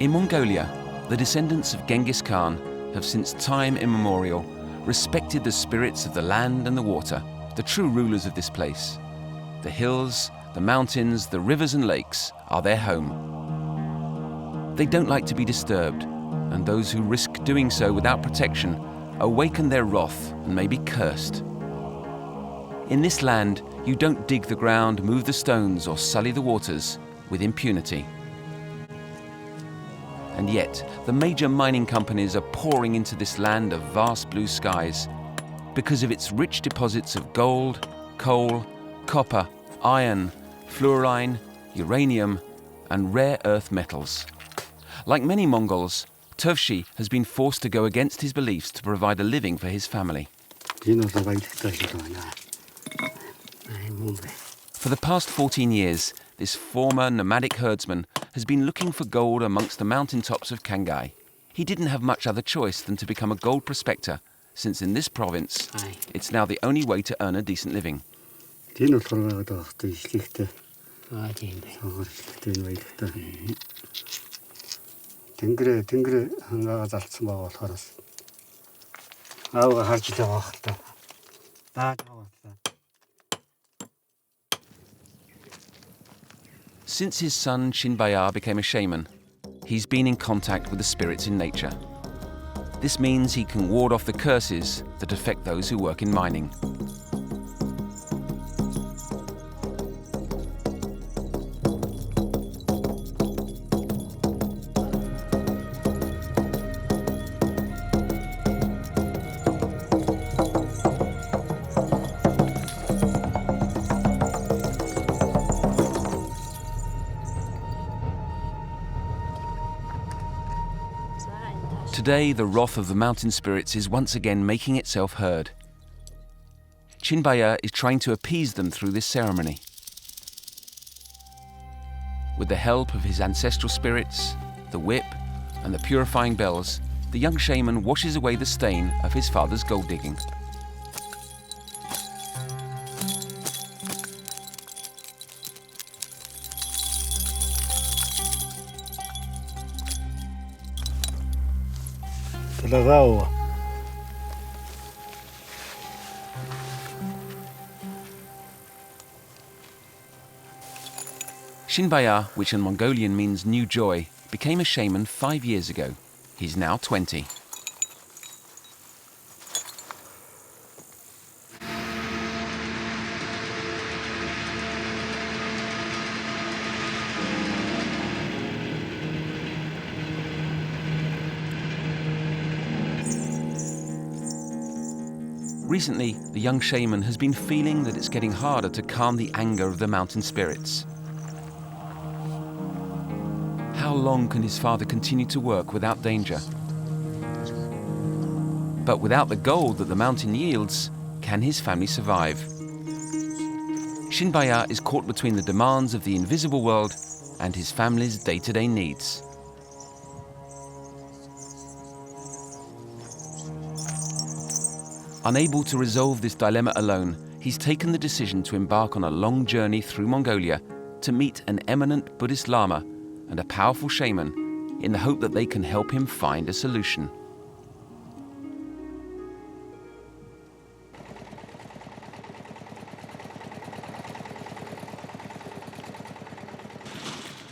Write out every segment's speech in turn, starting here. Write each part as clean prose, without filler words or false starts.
In Mongolia, the descendants of Genghis Khan have since time immemorial respected the spirits of the land and the water, the true rulers of this place. The hills, the mountains, the rivers and lakes are their home. They don't like to be disturbed, and those who risk doing so without protection awaken their wrath and may be cursed. In this land, you don't dig the ground, move the stones, or sully the waters with impunity. And yet, the major mining companies are pouring into this land of vast blue skies because of its rich deposits of gold, coal, copper, iron, fluorine, uranium, and rare earth metals. Like many Mongols, Tuvshi has been forced to go against his beliefs to provide a living for his family. For the past 14 years, this former nomadic herdsman has been looking for gold amongst the mountaintops of Khangai. He didn't have much other choice than to become a gold prospector, since in this province, it's now the only way to earn a decent living. Since his son Chinbayar became a shaman, he's been in contact with the spirits in nature. This means he can ward off the curses that affect those who work in mining. Today, the wrath of the mountain spirits is once again making itself heard. Chinbayar is trying to appease them through this ceremony. With the help of his ancestral spirits, the whip, and the purifying bells, the young shaman washes away the stain of his father's gold digging. Chinbayar, which in Mongolian means new joy, became a shaman 5 years ago. He's now 20. Recently, the young shaman has been feeling that it's getting harder to calm the anger of the mountain spirits. How long can his father continue to work without danger? But without the gold that the mountain yields, can his family survive? Chinbayar is caught between the demands of the invisible world and his family's day-to-day needs. Unable to resolve this dilemma alone, he's taken the decision to embark on a long journey through Mongolia to meet an eminent Buddhist lama and a powerful shaman in the hope that they can help him find a solution.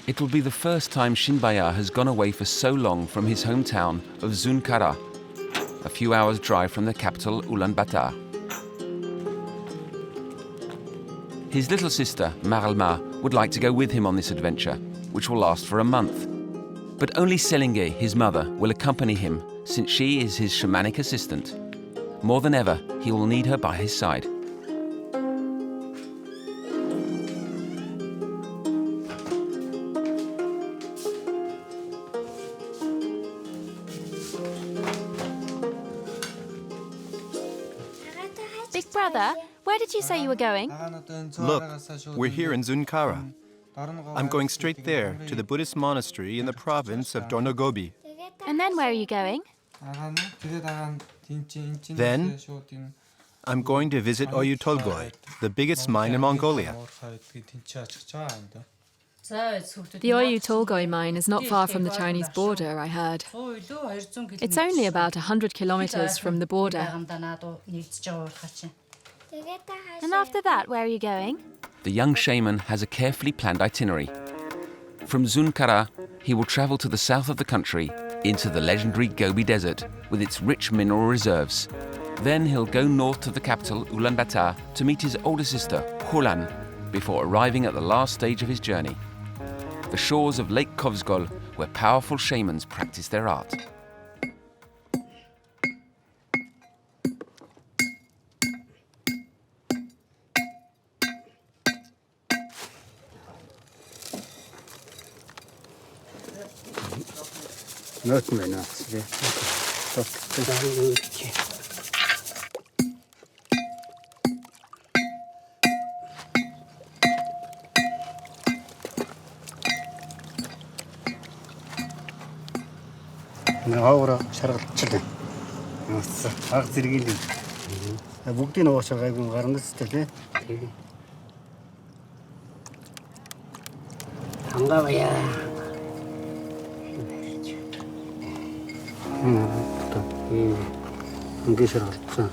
It will be the first time Chinbayar has gone away for so long from his hometown of Zunkara, a few hours' drive from the capital Ulaanbaatar. His little sister, Maralma, would like to go with him on this adventure, which will last for a month. But only Selingé, his mother, will accompany him, since she is his shamanic assistant. More than ever, he will need her by his side. Big brother, where did you say you were going? Look, we're here in Zunkara. I'm going straight there, to the Buddhist monastery in the province of Gobi. And then where are you going? Then, I'm going to visit Oyu Tolgoi, the biggest mine in Mongolia. The Oyu Tolgoi mine is not far from the Chinese border, I heard. It's only about 100 kilometers from the border. And after that, where are you going? The young shaman has a carefully planned itinerary. From Zunkara, he will travel to the south of the country into the legendary Gobi Desert with its rich mineral reserves. Then he'll go north to the capital, Ulaanbaatar, to meet his older sister, Hulan, before arriving at the last stage of his journey, the shores of Lake Khovsgol, where powerful shamans practice their art. Наавра шаргалчлаа. Аг зэргийн бүгдийг нуугч байгаагүй гарна зү тий. Хангавая. Ингээ шаргалцсан.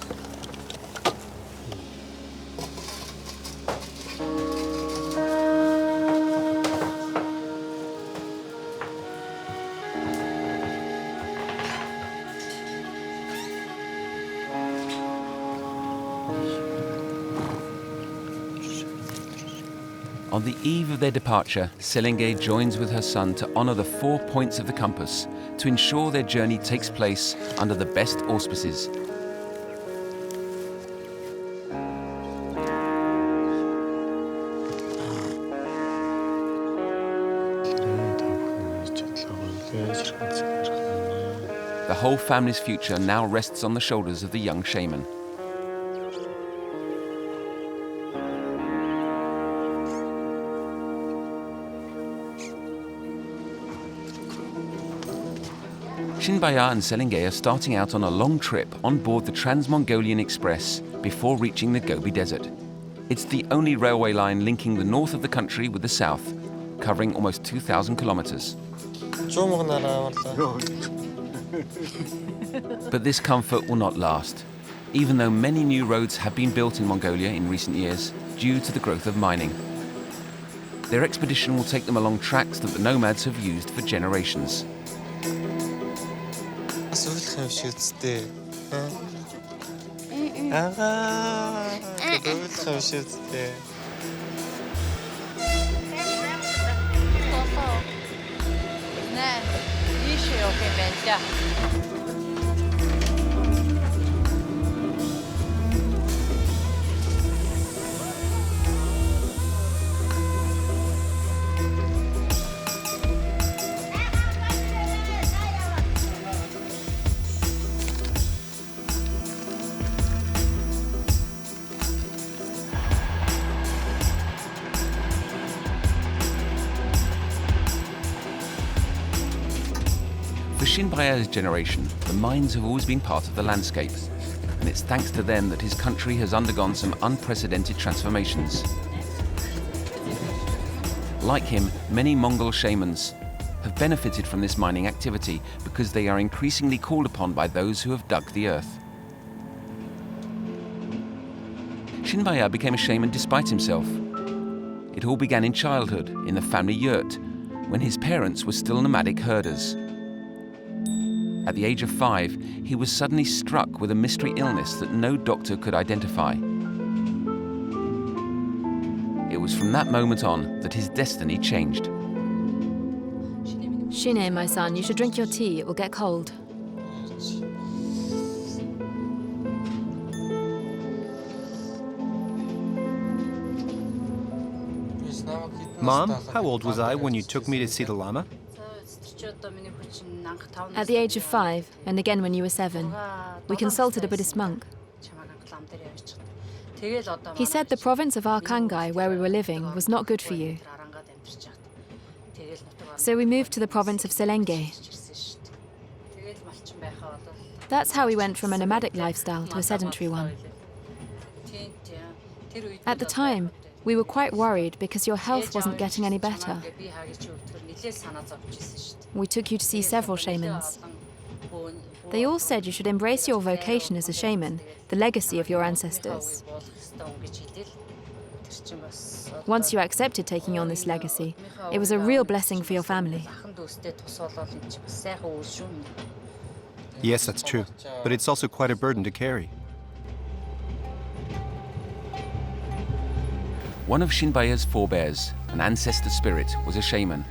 On the eve of their departure, Selenge joins with her son to honour the 4 points of the compass to ensure their journey takes place under the best auspices. The whole family's future now rests on the shoulders of the young shaman. Chinbayar and Selenge are starting out on a long trip on board the Trans-Mongolian Express before reaching the Gobi Desert. It's the only railway line linking the north of the country with the south, covering almost 2,000 kilometers. But this comfort will not last, even though many new roads have been built in Mongolia in recent years due to the growth of mining. Their expedition will take them along tracks that the nomads have used for generations. For Chinbayar's generation, the mines have always been part of the landscape, and it's thanks to them that his country has undergone some unprecedented transformations. Like him, many Mongol shamans have benefited from this mining activity because they are increasingly called upon by those who have dug the earth. Chinbayar became a shaman despite himself. It all began in childhood, in the family yurt, when his parents were still nomadic herders. At the age of 5, he was suddenly struck with a mystery illness that no doctor could identify. It was from that moment on that his destiny changed. Shine, my son, you should drink your tea. It will get cold. Mom, how old was I when you took me to see the lama? At the age of 5, and again when you were 7, we consulted a Buddhist monk. He said the province of Arkhangai, where we were living, was not good for you. So we moved to the province of Selenge. That's how we went from a nomadic lifestyle to a sedentary one. At the time, We were quite worried because your health wasn't getting any better. We took you to see several shamans. They all said you should embrace your vocation as a shaman, the legacy of your ancestors. Once you accepted taking on this legacy, it was a real blessing for your family. Yes, that's true. But it's also quite a burden to carry. One of Chinbayar's forebears, an ancestor spirit, was a shaman.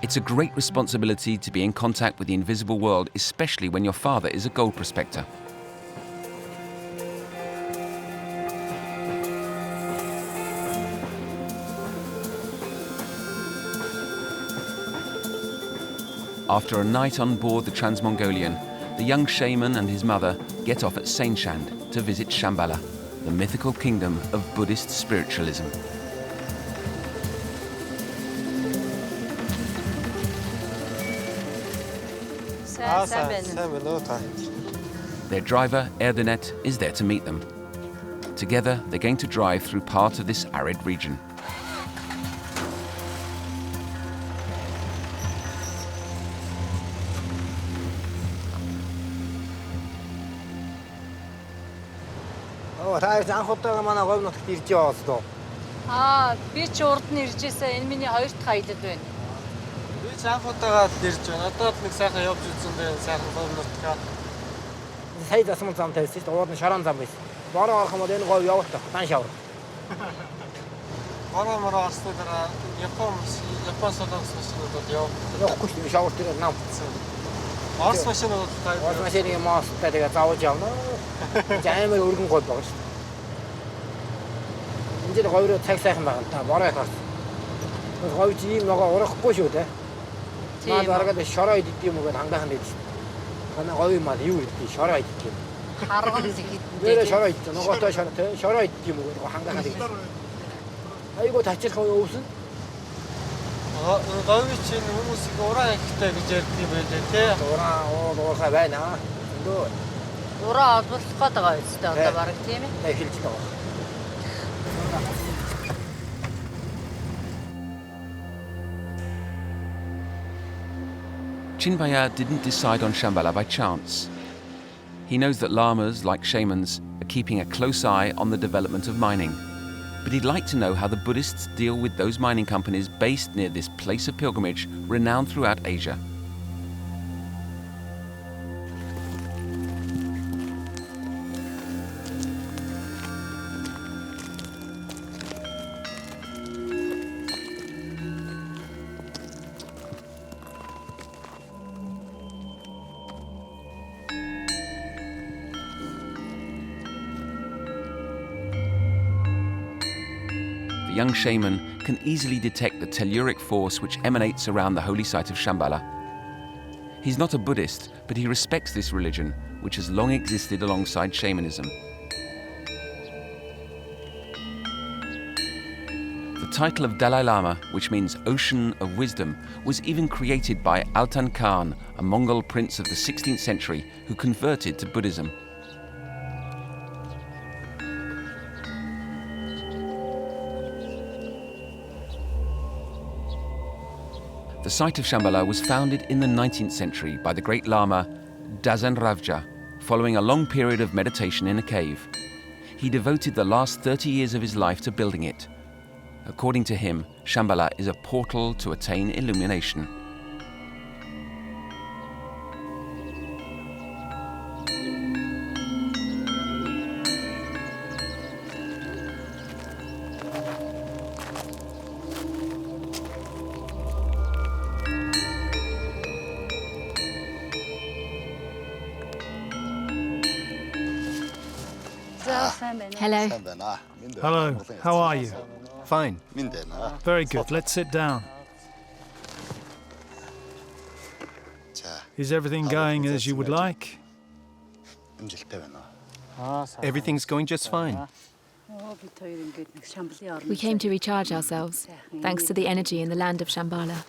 It's a great responsibility to be in contact with the invisible world, especially when your father is a gold prospector. After a night on board the Trans-Mongolian, the young shaman and his mother get off at Saint-Chand to visit Shambhala, the mythical kingdom of Buddhist spiritualism. Their driver, Erdenet, is there to meet them. Together, they're going to drive through part of this arid region. Би ч урд нь ирж байсан. Энэ миний хоёр дахь аялал байна. Би ч анх удаага ирж байна. Одоо л нэг сайхан явж үзсэн байх, сайхан говь нутгаа. Сая засмал зам тавьсан шүү дээ. Уур нь шорон зам байсан. Бороо орох юм бол энэ говь явуултаа. Дан шавар. Бороо мороо орсны дараа Япон солонгос машинуудад явах. Явахгүй шүү дээ. Шавар дээр нам. Орс машинууд таа. Орс машины мосттай тэгээ заавал явна. Жаймаар өргөн говь байгаа шүү дээ. Энд говьроо цаг сайхан байгаа та. Бороо их орсон. Говь чи ийм нөгөө урахгүй шүү дээ. Наад аргаад шороо идэх юм уу гэж хангахын дээд шүү. Манай говь мал юу идэх шороо идэх юм. Харган зэхэд. Нэрээ шороо идэх. Нөгөөтэй шороо идэх юм уу гэж хангахын дээд. Айгуу тачирх өвсөн. Говь чинь хүмүүсийг ураа ихтэй гэж ярьдаг юм байлээ тий. Ураа байна. Ураа олборлох гээд байгаа үстэй одоо бараг тийм ээ. Эхэлж байгаа. Chinbayar didn't decide on Shambhala by chance. He knows that lamas, like shamans, are keeping a close eye on the development of mining. But he'd like to know how the Buddhists deal with those mining companies based near this place of pilgrimage renowned throughout Asia. The young shaman can easily detect the telluric force which emanates around the holy site of Shambhala. He's not a Buddhist, but he respects this religion, which has long existed alongside shamanism. The title of Dalai Lama, which means Ocean of Wisdom, was even created by Altan Khan, a Mongol prince of the 16th century who converted to Buddhism. The site of Shambhala was founded in the 19th century by the great Lama Dazen Ravja, following a long period of meditation in a cave. He devoted the last 30 years of his life to building it. According to him, Shambhala is a portal to attain illumination. Hello. Hello, how are you? Fine. Very good, let's sit down. Is everything going as you would like? Everything's going just fine. We came to recharge ourselves, thanks to the energy in the land of Shambhala.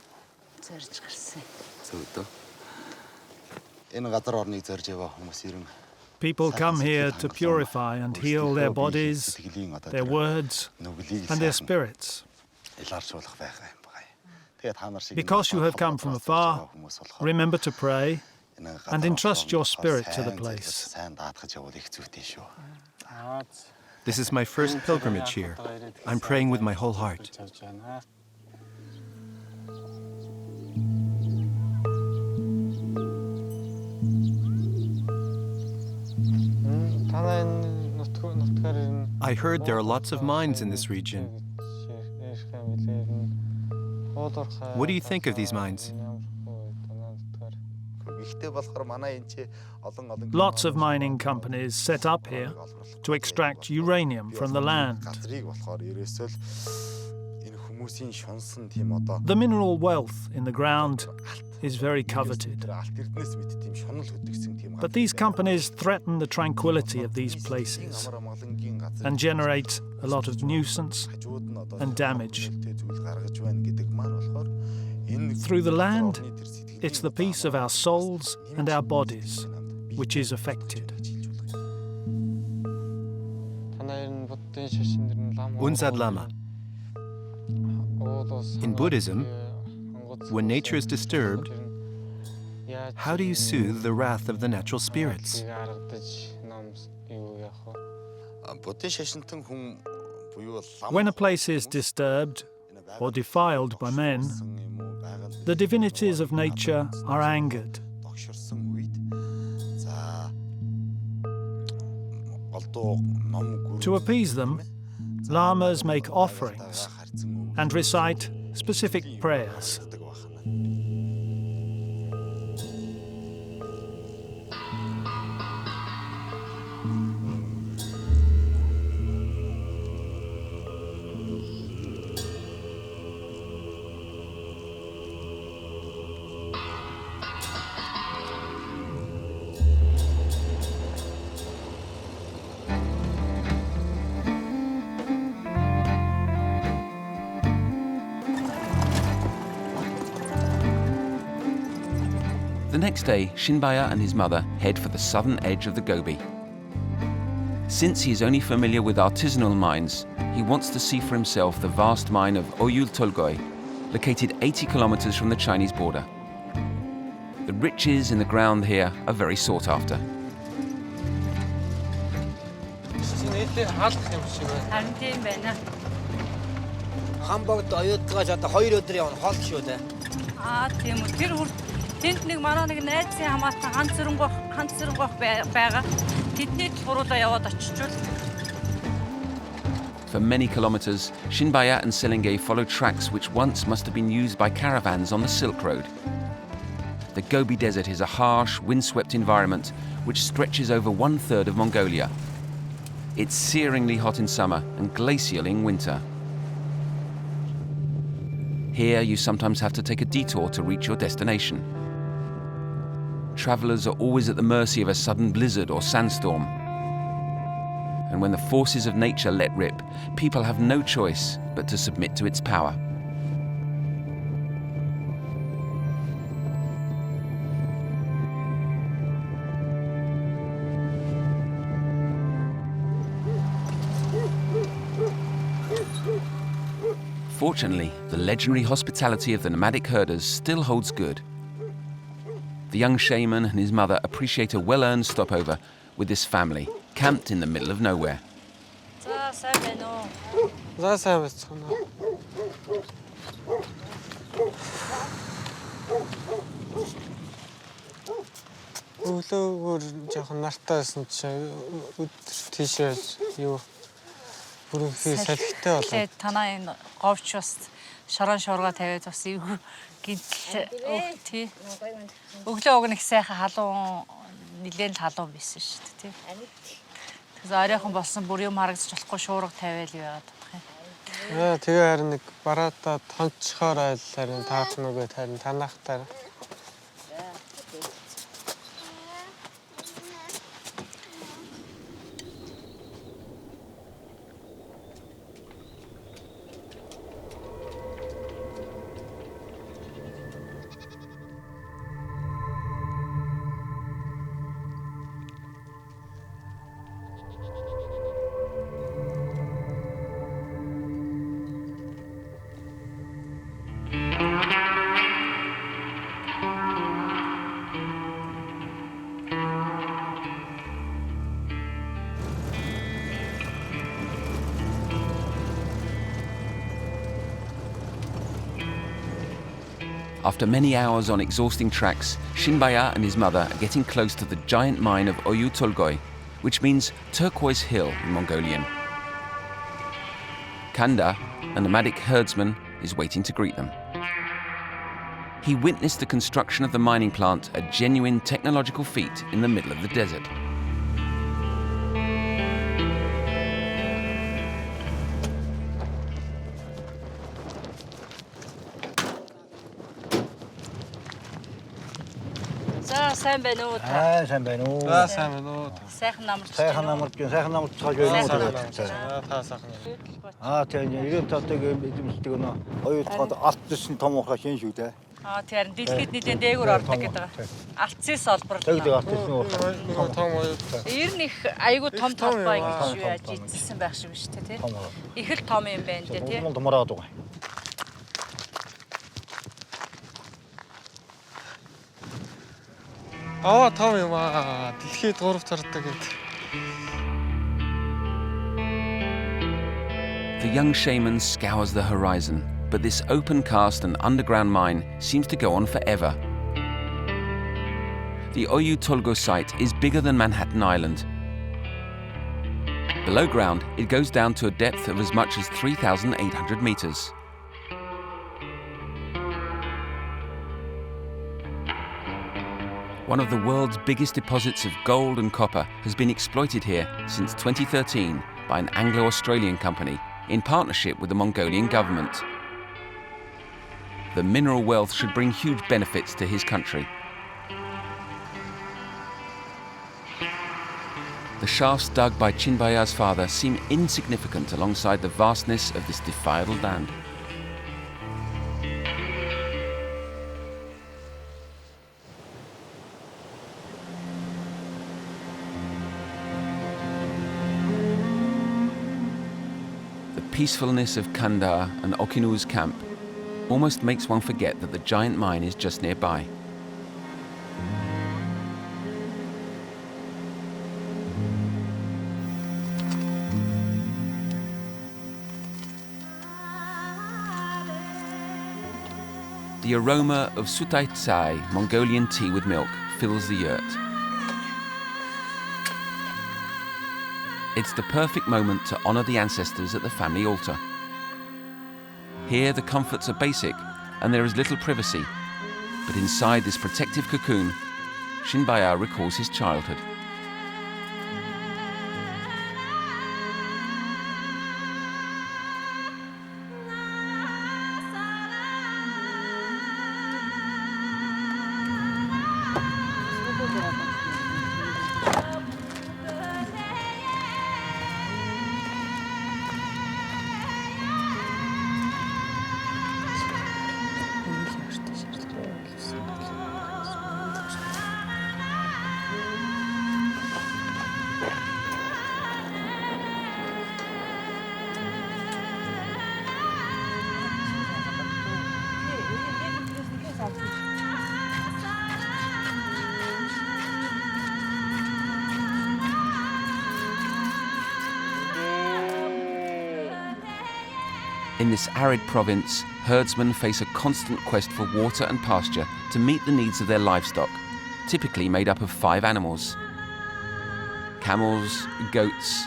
People come here to purify and heal their bodies, their words, and their spirits. Because you have come from afar, remember to pray and entrust your spirit to the place. This is my first pilgrimage here. I'm praying with my whole heart. I heard there are lots of mines in this region. What do you think of these mines? Lots of mining companies set up here to extract uranium from the land. The mineral wealth in the ground is very coveted. But these companies threaten the tranquility of these places and generate a lot of nuisance and damage. Through the land, it's the peace of our souls and our bodies which is affected. Unzad Lama. In Buddhism, when nature is disturbed, how do you soothe the wrath of the natural spirits? When a place is disturbed or defiled by men, the divinities of nature are angered. To appease them, lamas make offerings and recite specific prayers. The next day, Chinbayar and his mother head for the southern edge of the Gobi. Since he is only familiar with artisanal mines, he wants to see for himself the vast mine of Ulaanbaatar, located 80 kilometers from the Chinese border. The riches in the ground here are very sought after. For many kilometers, Chinbayar and Selenge follow tracks which once must have been used by caravans on the Silk Road. The Gobi Desert is a harsh, windswept environment which stretches over 1/3 of Mongolia. It's searingly hot in summer and glacial in winter. Here, you sometimes have to take a detour to reach your destination. Travelers are always at the mercy of a sudden blizzard or sandstorm. And when the forces of nature let rip, people have no choice but to submit to its power. Fortunately, the legendary hospitality of the nomadic herders still holds good. The young shaman and his mother appreciate a well-earned stopover with this family, camped in the middle of nowhere. Шорон шуурга тавиад бас эвгүй гинт тий. Өглөө өгнөх сайхан халуун нилээн халуун байсан шүү дээ тий. Тэгээс оройхон болсон бүр юм харагдаж болохгүй шуурга тавиал яваад бодох юм. Яа тэгээ харин нэг бараатаа тонцохоор айл харин таах нүгэ харин танахтаар. After many hours on exhausting tracks, Chinbayar and his mother are getting close to the giant mine of Oyu Tolgoi, which means turquoise hill in Mongolian. Kanda, a nomadic herdsman, is waiting to greet them. He witnessed the construction of the mining plant, a genuine technological feat in the middle of the desert. сайн байна уу та? сайн байна уу. Сайн байна уу. Сайхан намарч. Сайхан намарч цааш байна уу тэгээд. Та сайхан. Тэгээд ирээд татдаг эзэмсдэг нөө. Оюутгад алт дэсэн том ухаа шин шүү дээ. Тэгэхээр дэлхийд нийтийн дээгүүр ордог гэдэг байгаа. Алтсээс олборлоо. Тэгээд алт дэсэн ухаа. Том оюут. Ер нь их айгуу том толгой ингэж юу яаж эзэлсэн байх шиг биш үү те? Их л том юм байна те тий. Томороод байгаа. Том юм аа. Дэлхийд 3 тардаг гэдэг. The young shaman scours the horizon, but this open cast and underground mine seems to go on forever. The Oyu Tolgoi site is bigger than Manhattan Island. Below ground, it goes down to a depth of as much as 3,800 meters. One of the world's biggest deposits of gold and copper has been exploited here since 2013 by an Anglo-Australian company in partnership with the Mongolian government. The mineral wealth should bring huge benefits to his country. The shafts dug by Chinbayar's father seem insignificant alongside the vastness of this defiled land. The peacefulness of Kandahar and Okinu's camp almost makes one forget that the giant mine is just nearby. The aroma of sutai tsai, Mongolian tea with milk, fills the yurt. It's the perfect moment to honor the ancestors at the family altar. Here the comforts are basic and there is little privacy, but inside this protective cocoon, Chinbayar recalls his childhood. In this arid province, herdsmen face a constant quest for water and pasture to meet the needs of their livestock, typically made up of 5 animals: camels, goats,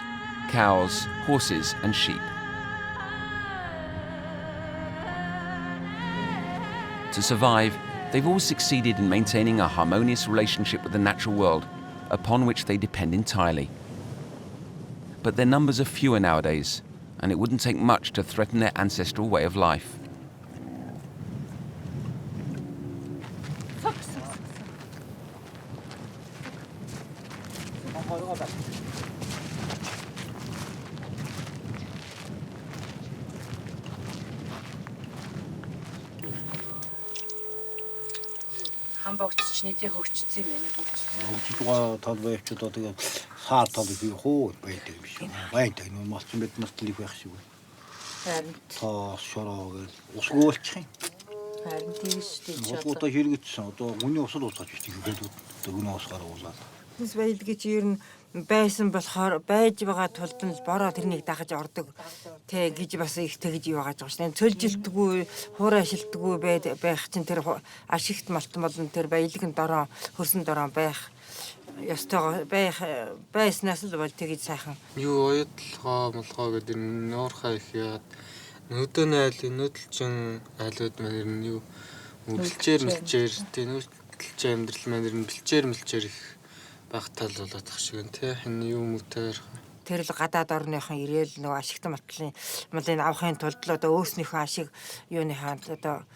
cows, horses, and sheep. To survive, they've all succeeded in maintaining a harmonious relationship with the natural world, upon which they depend entirely. But their numbers are fewer nowadays, and it wouldn't take much to threaten their ancestral way of life. Хамбогч нийтээ хөгжсөн юм байна уу? Хөгжиж толбойчдоо тэгээд саар толбой бий хөө байдаг юм шиг. Байдаг нь малчин бид нарт л их байх шиг. Харин Тоо шороо гэж усгуулчих юм. харин тийш тийч Одоо хэрэгжсэн. Одоо хүний усад усаж чинь тэгээд өгнө усгаар уулаад. фитнес баялаг гэж ер нь байсан болохоор байж байгаа тулд нь бороо тэрнийг дагаж ордог тэг гэж бас их тэгж юу байгаа ч байна. Цөлжилтгүй, хуурай шилтгүй байх чинь тэр ашигт малтан болон тэр баялагын дороо хөрсөн дороо байх ёстойгоо байснаас л бол тэгж сайхан. Юу оюутлогоо гэдэг нуурхаа их яагаад нөдөөний айлын нөдөлчин айлууд маань юу бэлчээр тийм нөдөлчин амьдрал маань бэлчээр их байх тал болоод тах шиг нь тий энэ юу мөтөр тэр л гадаад орныхон ирээл нөгөө ашигт малын авахын тулд л одоо өөрснийхөө ашиг юуныхаа одоо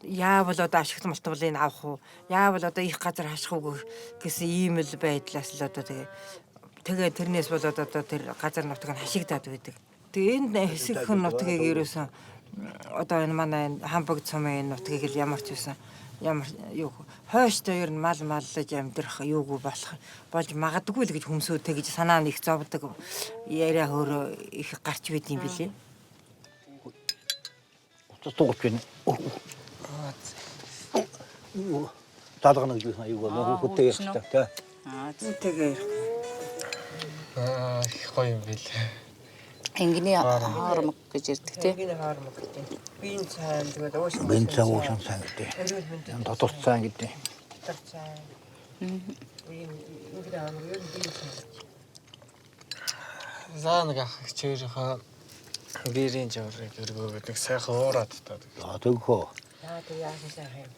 яавал одоо ашигт малтмалыг авах уу яавал одоо их газар хаших уу гэсэн ийм л байдлаас л одоо тэгээ тэрнээс болоод одоо тэр газар нутаг нь хашигдаад байдаг. Тэгээ энэ хэсэгхэн нутгийг ерөөсөн одоо энэ манай хамбаг цомын нутгийг л ямар ч байсан ямар юу хойштой ер нь мал маллаж амьдрах юугүй болж магадгүй л гэж хүмсүүд тэгж санаа нь их зовдөг яриа хөөрөө их гарч байд юм билээ. Тугч байна. Таадгана гэж байна юу нөх хөтэй яах та. Тэгээ их гоё юм билээ. Энгний харамг гэж ярьдаг тий. Энгний харамг гэдэг. Биеийн цаан тэгээд ууш. Биеийн цаан уусан цаан гэдэг. Дотор цаан гэдэг. Дотор цаан. Энгний харамг ер нь биеийн цаан. Заанаг ах чирхаа биерийн жаврыг өргөө гэдэг сайхан уураад таа. Тэгхөө. Тэг яасан сайхан.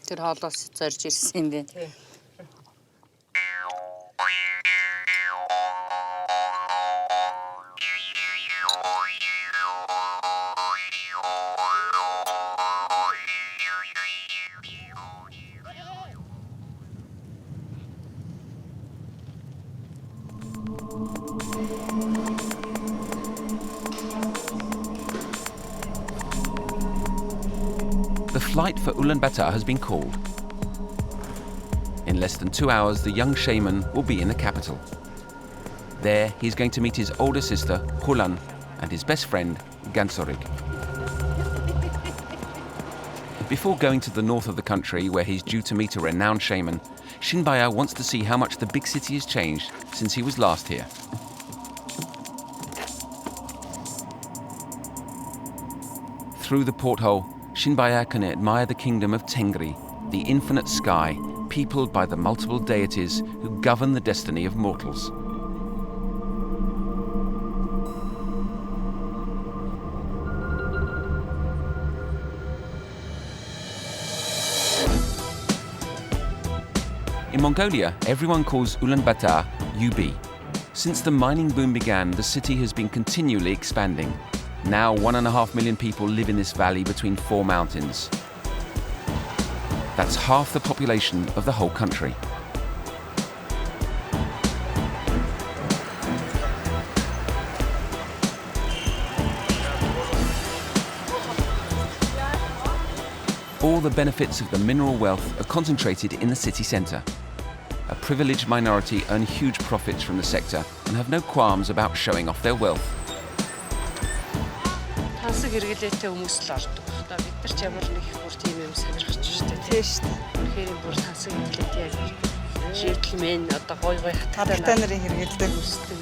Тэр хоолоос зорж ирсэн юм байна. Тий. The flight for Ulaanbaatar has been called. In less than 2 hours, the young shaman will be in the capital. There, he's going to meet his older sister, Hulan, and his best friend, Gansorig. Before going to the north of the country, where he's due to meet a renowned shaman, Chinbayar wants to see how much the big city has changed since he was last here. Through the porthole, Chinbayar can admire the kingdom of Tengri, the infinite sky, peopled by the multiple deities who govern the destiny of mortals. In Mongolia, everyone calls Ulaanbaatar UB. Since the mining boom began, the city has been continually expanding. Now 1.5 million people live in this valley between 4 mountains. That's half the population of the whole country. All the benefits of the mineral wealth are concentrated in the city centre. A privileged minority earn huge profits from the sector and have no qualms about showing off their wealth. Тансаг хэрэглээтэй хүмүүс л ордог. Одоо бид нар ч ямар нэг бүр тийм юм сонирхож штэ тий штэ. Тэгэхээр бүр тансаг хэрэглээтэй яг житлмен одоо гой хаттай нарын хэрэглэдэг үсдэг.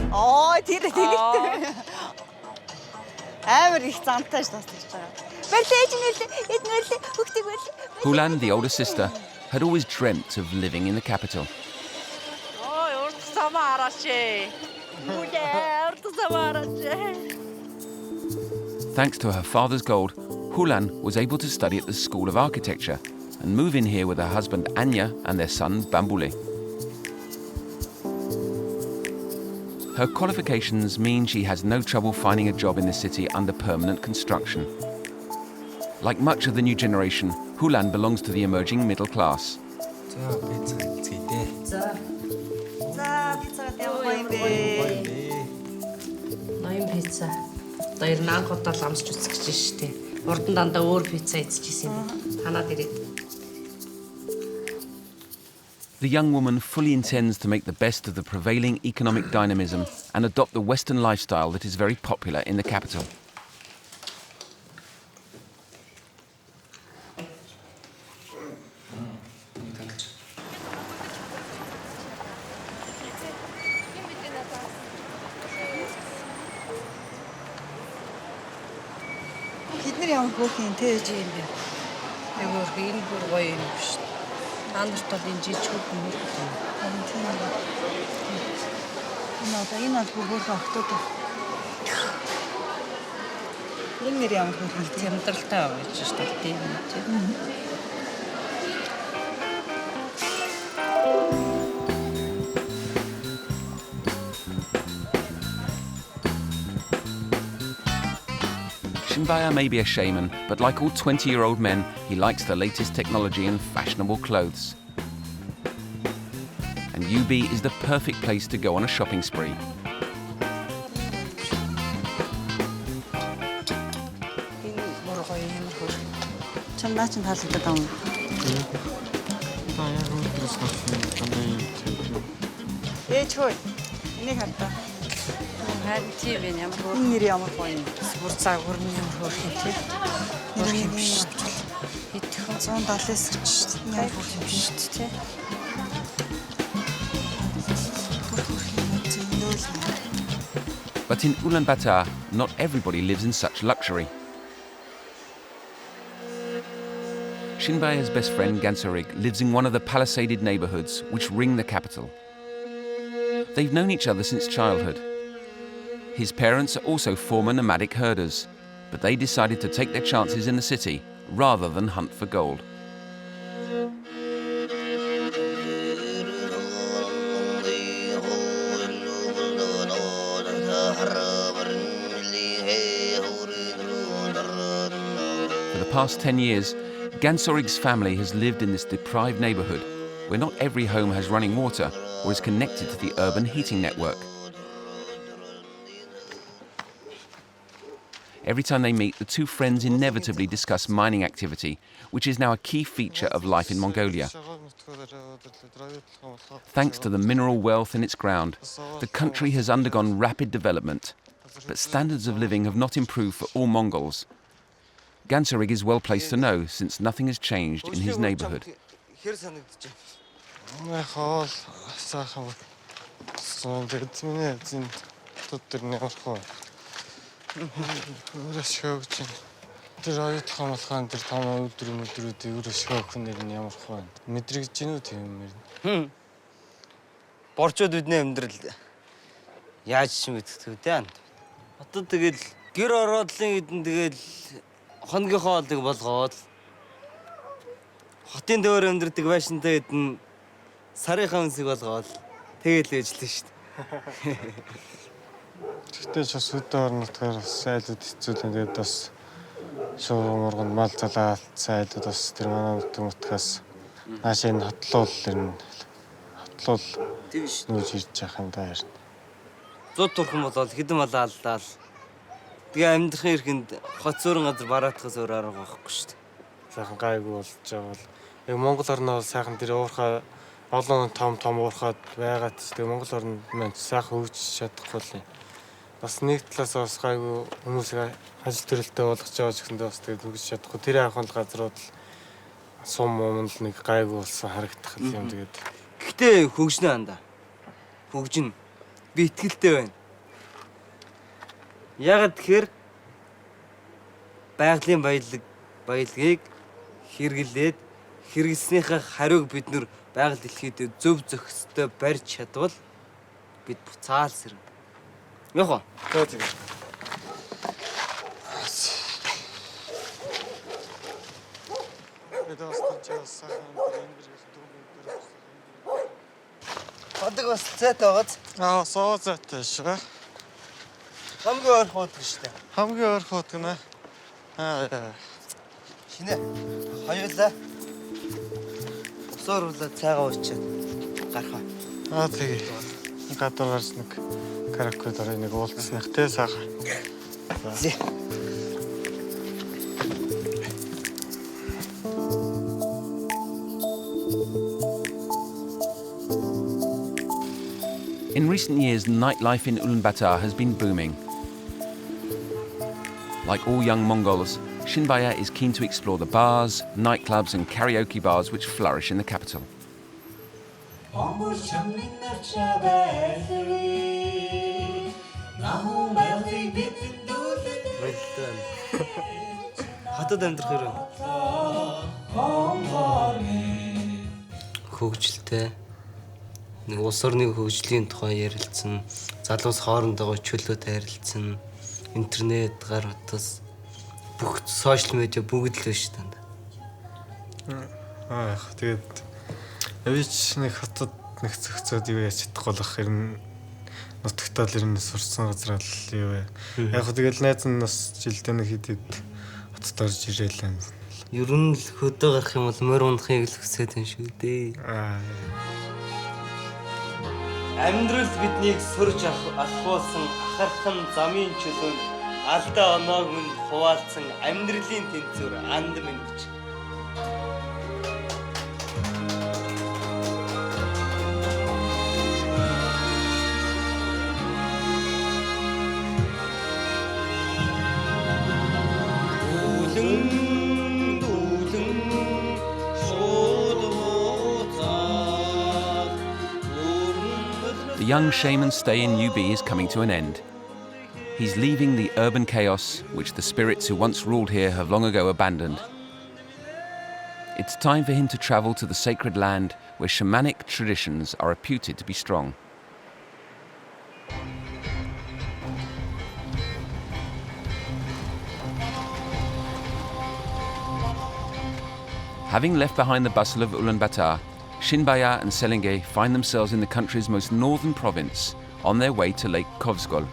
Оо тэр тэгдэг. Амар их зантай ш тасч байгаа. Hulan, the older sister, had always dreamt of living in the capital. Thanks to her father's gold, Hulan was able to study at the School of Architecture and move in here with her husband Anya and their son Bambule. Her qualifications mean she has no trouble finding a job in the city under permanent construction. Like much of the new generation, Hulan belongs to the emerging middle class. The young woman fully intends to make the best of the prevailing economic dynamism and adopt the Western lifestyle that is very popular in the capital. Бидний ямар хөөрхөн тээж юм бэ? Айгуу энэ бүр гоё юм шүү. Та нарт бол энэ жижиг хүмүүс юм. Харин тийм үү. Энэ бол хөөрхөн октод. Энэ нэр ямар хөөрхөн амьдралтай байгаа гэж шүү дээ. Тийм. Chinbayar may be a shaman, but like all 20-year-old men, he likes the latest technology and fashionable clothes. And UB is the perfect place to go on a shopping spree. But in Ulaanbaatar, not everybody lives in such luxury. Chinbayar's best friend Gansarig lives in one of the palisaded neighborhoods which ring the capital. They've known each other since childhood. His parents are also former nomadic herders, but they decided to take their chances in the city rather than hunt for gold. For the past 10 years, Gansorig's family has lived in this deprived neighborhood where not every home has running water or is connected to the urban heating network. Every time they meet, the two friends inevitably discuss mining activity, which is now a key feature of life in Mongolia. Thanks to the mineral wealth in its ground, the country has undergone rapid development, but standards of living have not improved for all Mongols. Gansarig is well placed to know, since nothing has changed in his neighborhood. Борчод үднээ амьдрал яаж ч мэддэг дээ. Одоо тэгэл гэр ороодлын эдэн тэгэл хоногийн хоолыг болгоод хотын дөөр амьдрдаг байшинтай эдэн сарынхаа үнсийг болгоод тэгэл ажиллана шүү дээ. Тэгтээ ч бас өдөө орнотгаар сайлууд хэцүүлэн тэгээд бас шуурган мурган мал залаалт сайлууд бас тэр манай төмөтгөөс нааш энэ хотлол ирнэ. Хотлол нүүж ирж яах юм да ярина. Зуд турхан болоод хэдэн мал алдаал. Тэгээ амьдрахын ихэнд хот зөөрөн газар бараатахаас өөр арга байхгүй шүү дээ. Сайхан гайгүй болж байгаа бол яг Монгол орноо сайхан тэр уурхаа олон том уурхаад байгаад ч тэгээ Монгол орнд маань сайхан хөгжиж чадахгүй л юм. Бас нэг талаас бас гайгүй хүмүүсийг ажил төрөлтэй болгож байгаа ч гэсэндээ бас тэгээд хөгжиж чадахгүй. Тэр ахын газрууд л сум момонд нэг гайгүй болсон харагдах юм тэгээд. Гэхдээ хөгжнө анда. Хөгжинэ. Би итгэлтэй байна. Ягаад тэгэхээр байгалийн баялагийг хэрэглээд хэрэглэснийхээ хариуг бид нэр байгаль дэлхийд зөв зохистой барьж чадвал бид буцаал сэрнэ. Яхаа. Тэгээд. Ходог бас зайтай байгааз. Соо зайтай шүү. Хамгийн ойр ходог шүү дээ. Хамгийн ойр ходог нэ. Шинэ. Хоёулаа. Усууруулаад цайгаа уучаад гарах. Тэгээ. Гадуур гарч нэг каракуд орой нэг уулзсных те сайхан. Зэ. In recent years, nightlife in Ulaanbaatar has been booming. Like all young Mongols, Chinbayar is keen to explore the bars, nightclubs and karaoke bars which flourish in the capital. Хатад амьдрах хэрэг. Хөгжилтэй. Нэг улс орны хөгжлийн тухай ярилцсан, залуус хоорондоо чөлөөт харилцсан, интернет, гар утас, бүх сошиал медиа бүгд л биш танд. Тэгээд явж нэг хотод нэг зөхцөөд юу яаж чадахгүй болох хэрэг нутагтаа л ирнэ сурсан газар л юу вэ. Яг хөө тэгэл найз нь бас жилдээ нэг хэд хотод орж ирээл. Ер нь л хөдөө гарах юм бол морь унахыг л хүсээд юм шүү дээ. Амьдрал биднийг сурж алхуулсан ахархан замын чөлөөнд алдаа оноог минь хуваалцсан амьдралын тэнцвэр анд минь хүч. The young shaman's stay in UB is coming to an end. He's leaving the urban chaos which the spirits who once ruled here have long ago abandoned. It's time for him to travel to the sacred land where shamanic traditions are reputed to be strong. Having left behind the bustle of Ulaanbaatar, Chinbayar and Selenge find themselves in the country's most northern province on their way to Lake Khovsgol.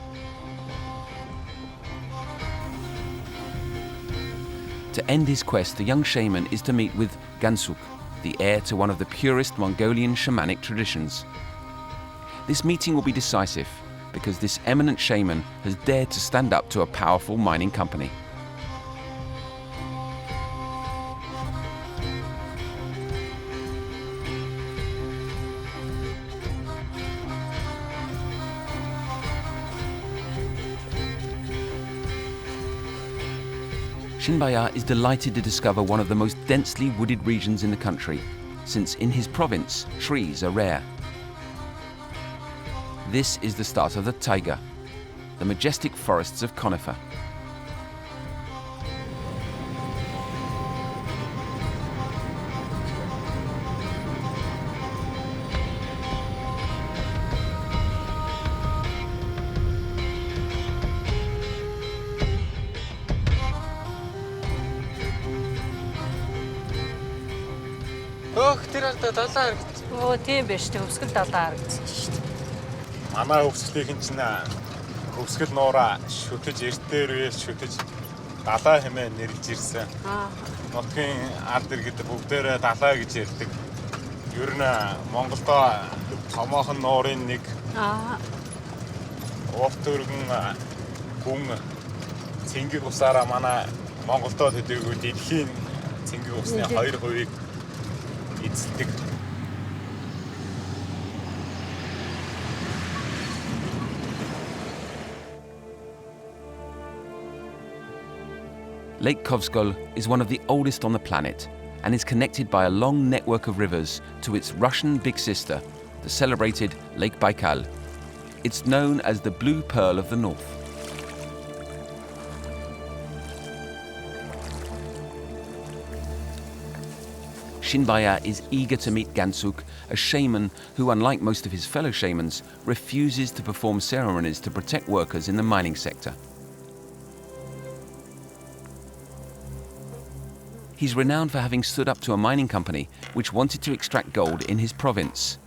To end his quest, the young shaman is to meet with Gansuk, the heir to one of the purest Mongolian shamanic traditions. This meeting will be decisive because this eminent shaman has dared to stand up to a powerful mining company. Chinbayar is delighted to discover one of the most densely wooded regions in the country, since in his province, trees are rare. This is the start of the taiga, the majestic forests of conifer. Тийм биш тийм Хөвсгөл далаа харагдсан шүү дээ. Манай хөвсгөлийн чинь Хөвсгөл нуураа шүтэж эртээр шүтэж далаа хэмээн нэрлж ирсэн. Нутгийн ард иргэд бүгдээрээ далаа гэж ярьдаг. Ер нь Монголдо томоохон нуурын нэг урт өргөн хүн цэнгэг усаараа манай Монголдо төдийгүй дэлхийн цэнгэг усны 2% эзэлдэг. Lake Khovsgol is one of the oldest on the planet and is connected by a long network of rivers to its Russian big sister, the celebrated Lake Baikal. It's known as the Blue Pearl of the North. Chinbayar is eager to meet Gansuk, a shaman who, unlike most of his fellow shamans, refuses to perform ceremonies to protect workers in the mining sector. He's renowned for having stood up to a mining company which wanted to extract gold in his province.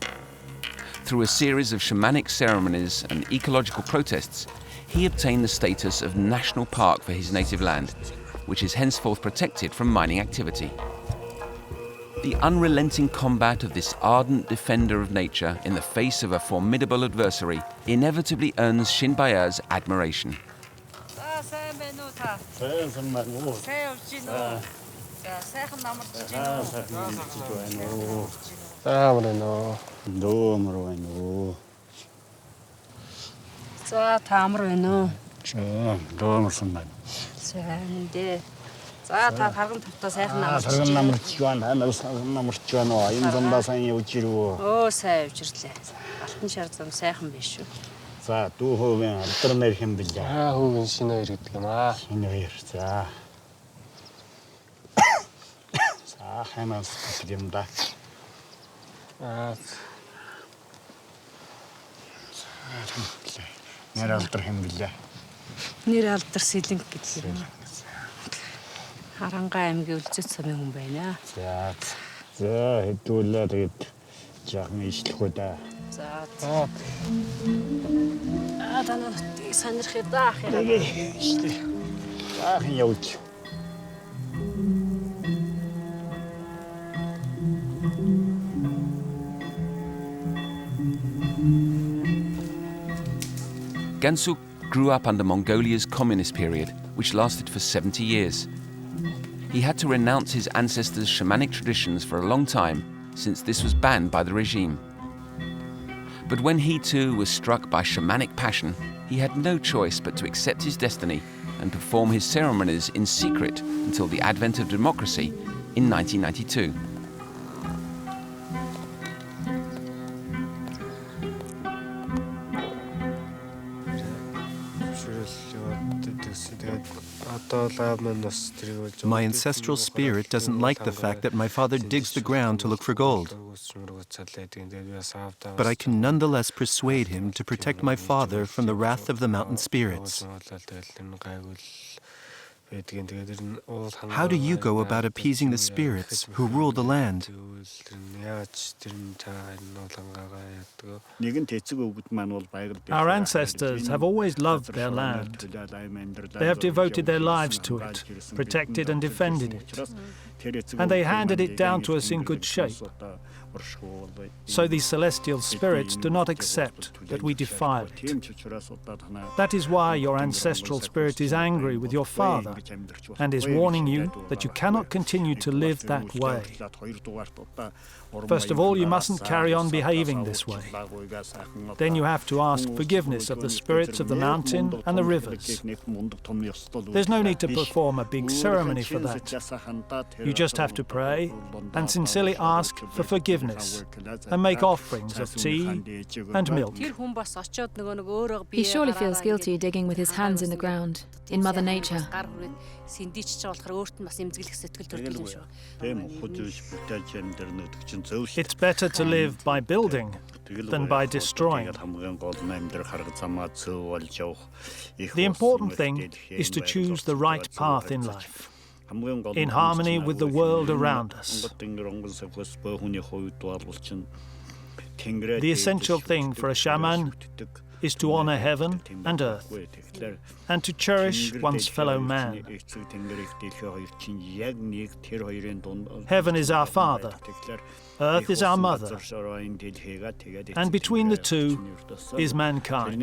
Through a series of shamanic ceremonies and ecological protests, he obtained the status of national park for his native land, which is henceforth protected from mining activity. The unrelenting combat of this ardent defender of nature in the face of a formidable adversary inevitably earns Chinbayar's admiration. За таамар байна уу? Доомсон байна. Сайн дээ. За та харган тавтаа сайхан намарч. Сарган намарч байна. Сарган намарч байна. Энэ замдаа сайн явж ирв. Оо сайн явж ирлээ. Алтан шар зам сайхан биш шүү. За дүү хөвгөн алдар нэр хэм бэлээ. Хөвгөн шинэ хоёр гэдэг юм аа. Шинэ хоёр. За. За ханаас юм да. Нэр алдар хэм бэлээ. Нэр алдар сэлэнг гэдэг юм. Харангаа аймгийн үлзэт сумын хүн байна. За. За хэдүүлээ тэгээд жаахан ишлэх үү да. За. Танаа сандрах даа хэрэг. Ишлээ. Жаахан явж. Gansuk grew up under Mongolia's communist period, which lasted for 70 years. He had to renounce his ancestors' shamanic traditions for a long time, since this was banned by the regime. But when he too was struck by shamanic passion, he had no choice but to accept his destiny and perform his ceremonies in secret until the advent of democracy in 1992. My ancestral spirit doesn't like the fact that my father digs the ground to look for gold. But I can nonetheless persuade him to protect my father from the wrath of the mountain spirits. How do you go about appeasing the spirits who rule the land? Our ancestors have always loved their land. They have devoted their lives to it, protected and defended it. And they handed it down to us in good shape. So these celestial spirits do not accept that we defile it. That is why your ancestral spirit is angry with your father and is warning you that you cannot continue to live that way. First of all, you mustn't carry on behaving this way. Then you have to ask forgiveness of the spirits of the mountain and the rivers. There's no need to perform a big ceremony for that. You just have to pray and sincerely ask for forgiveness and make offerings of tea and milk. He surely feels guilty digging with his hands in the ground, in Mother Nature. It's better to live by building than by destroying. The important thing is to choose the right path in life, in harmony with the world around us. The essential thing for a shaman is to honor heaven and earth, and to cherish one's fellow man. Heaven is our father, earth is our mother, and between the two is mankind.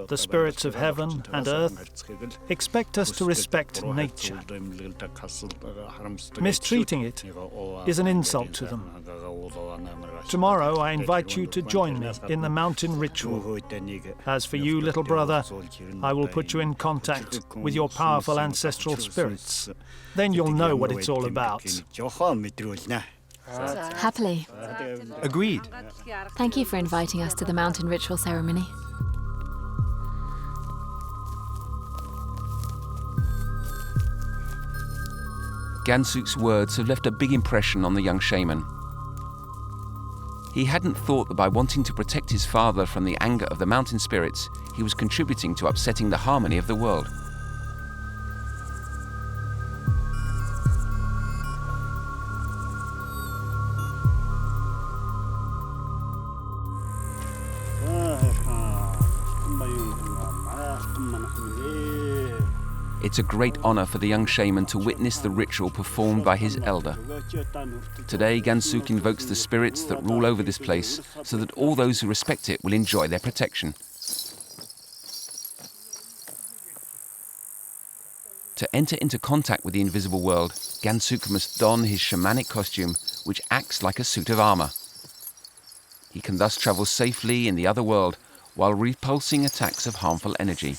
The spirits of heaven and earth expect us to respect nature. Mistreating it is an insult to them. Tomorrow I invite you to join me in the mountain ritual. As for you, little brother, I will put you in contact with your powerful ancestral spirits. Then you'll know what it's all about. Happily. Agreed. Thank you for inviting us to the mountain ritual ceremony. Gansuk's words have left a big impression on the young shaman. He hadn't thought that by wanting to protect his father from the anger of the mountain spirits, he was contributing to upsetting the harmony of the world. It's a great honor for the young shaman to witness the ritual performed by his elder. Today, Gansuk invokes the spirits that rule over this place so that all those who respect it will enjoy their protection. To enter into contact with the invisible world, Gansuk must don his shamanic costume, which acts like a suit of armor. He can thus travel safely in the other world while repulsing attacks of harmful energy.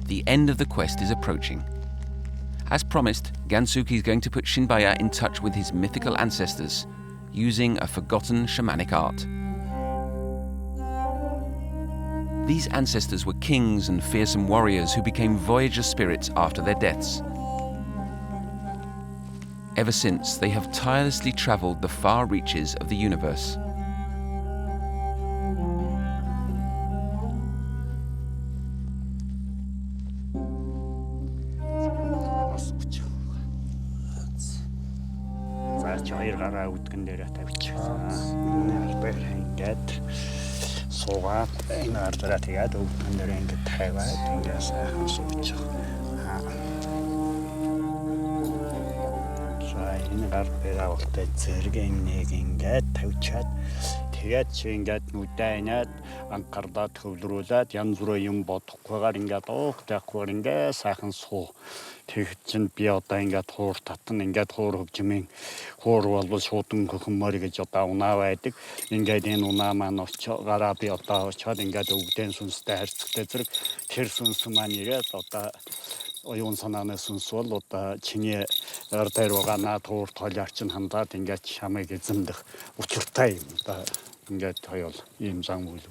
The end of the quest is approaching. As promised, Gansuki is going to put Chinbayar in touch with his mythical ancestors, using a forgotten shamanic art. These ancestors were kings and fearsome warriors who became voyager spirits after their deaths. Ever since, they have tirelessly traveled the far reaches of the universe. суугаад энэ ардраа тэгээд өвдөн дээр ингээд тавиад ингээд сайхан суучих. Энэ гар бэрэгтэй зэрэг нэг ингээд тавьчаад тэгээд чи ингээд нүдэнээд анхаардаа төвлөрүүлээд янз бүрийн юм бодохгүйгээр ингээд уухтайхгүйгээр ингээд сайхан суу. Тэг чин би одоо ингээд хуур татна ингээд хуур хөгжмийн хуур болбол шуудан хөхмөр гэж одоо унаа байдаг. Ингээд энэ унаа маань гараа би одоо очоод ингээд өвдөн сүнстэй харьцагтай зэрэг тэр сүнс маань ирээд одоо оюун санааны сүнс бол одоо чиний ардар байгаа хуур толиар чин хандаад ингээд шамыг эзэмдэх учиртай юм одоо ингээд хоёул ийм зам үйл.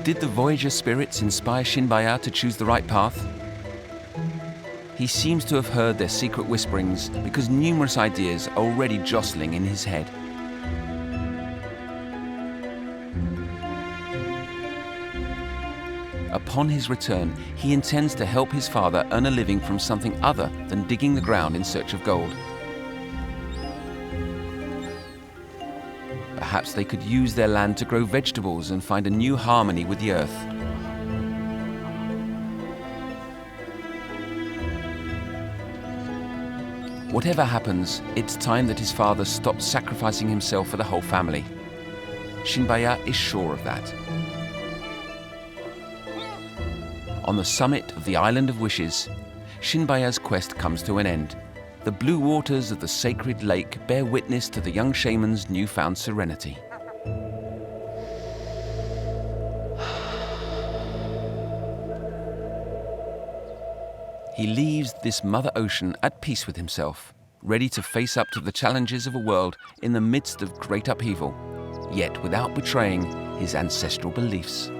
Did the Voyager spirits inspire Chinbayar to choose the right path? He seems to have heard their secret whisperings because numerous ideas are already jostling in his head. Upon his return, he intends to help his father earn a living from something other than digging the ground in search of gold. Perhaps they could use their land to grow vegetables and find a new harmony with the earth. Whatever happens, it's time that his father stops sacrificing himself for the whole family. Chinbayar is sure of that. On the summit of the Island of Wishes, Chinbayar's quest comes to an end. The blue waters of the sacred lake bear witness to the young shaman's newfound serenity. He leaves this Mother Ocean at peace with himself, ready to face up to the challenges of a world in the midst of great upheaval, yet without betraying his ancestral beliefs.